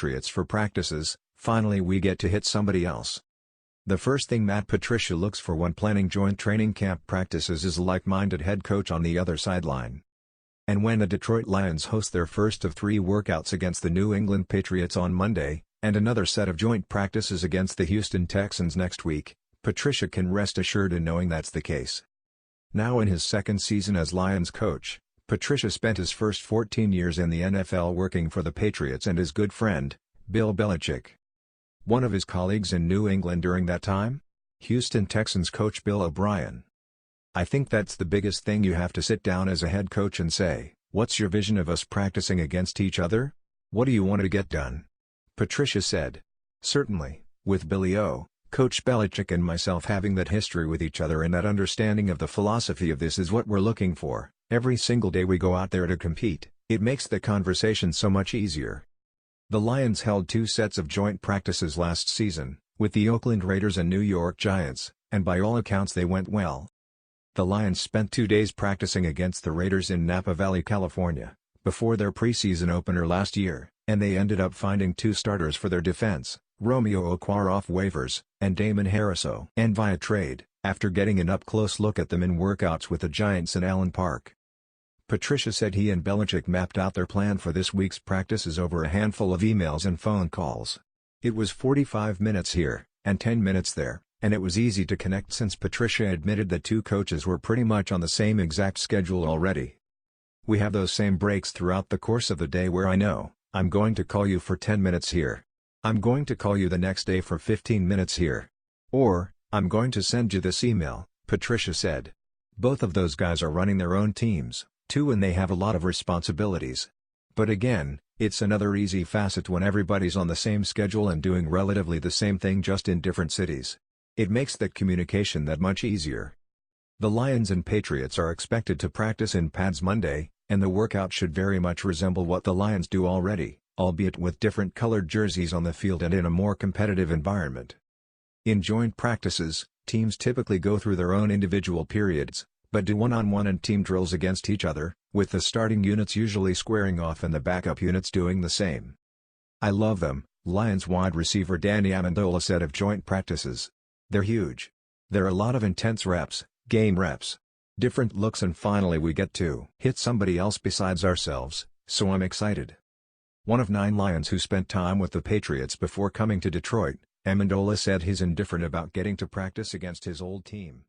Patriots for practices, finally we get to hit somebody else. The first thing Matt Patricia looks for when planning joint training camp practices is a like-minded head coach on the other sideline. And when the Detroit Lions host their first of 3 workouts against the New England Patriots on Monday, and another set of joint practices against the Houston Texans next week, Patricia can rest assured in knowing that's the case. Now in his second season as Lions coach, Patricia spent his first 14 years in the NFL working for the Patriots and his good friend, Bill Belichick. One of his colleagues in New England during that time? Houston Texans coach Bill O'Brien. I think that's the biggest thing. You have to sit down as a head coach and say, what's your vision of us practicing against each other? What do you want to get done? Patricia said. Certainly, with Billy O, Coach Belichick and myself having that history with each other and that understanding of the philosophy of this is what we're looking for. Every single day we go out there to compete, it makes the conversation so much easier. The Lions held 2 sets of joint practices last season, with the Oakland Raiders and New York Giants, and by all accounts they went well. The Lions spent 2 days practicing against the Raiders in Napa Valley, California, before their preseason opener last year, and they ended up finding 2 starters for their defense, Romeo Okwara off waivers, and Damon Harriso and via trade, after getting an up-close look at them in workouts with the Giants in Allen Park. Patricia said he and Belichick mapped out their plan for this week's practices over a handful of emails and phone calls. It was 45 minutes here, and 10 minutes there, and it was easy to connect since Patricia admitted that 2 coaches were pretty much on the same exact schedule already. We have those same breaks throughout the course of the day where I know, I'm going to call you for 10 minutes here. I'm going to call you the next day for 15 minutes here. Or, I'm going to send you this email, Patricia said. Both of those guys are running their own teams, too, and they have a lot of responsibilities. But again, it's another easy facet when everybody's on the same schedule and doing relatively the same thing just in different cities. It makes the communication that much easier. The Lions and Patriots are expected to practice in pads Monday, and the workout should very much resemble what the Lions do already, albeit with different colored jerseys on the field and in a more competitive environment. In joint practices, teams typically go through their own individual periods, but do one-on-one and team drills against each other, with the starting units usually squaring off and the backup units doing the same. I love them, Lions wide receiver Danny Amendola said of joint practices. They're huge. There are a lot of intense reps, game reps. Different looks, and finally we get to hit somebody else besides ourselves, so I'm excited. One of 9 Lions who spent time with the Patriots before coming to Detroit, Amendola said he's indifferent about getting to practice against his old team.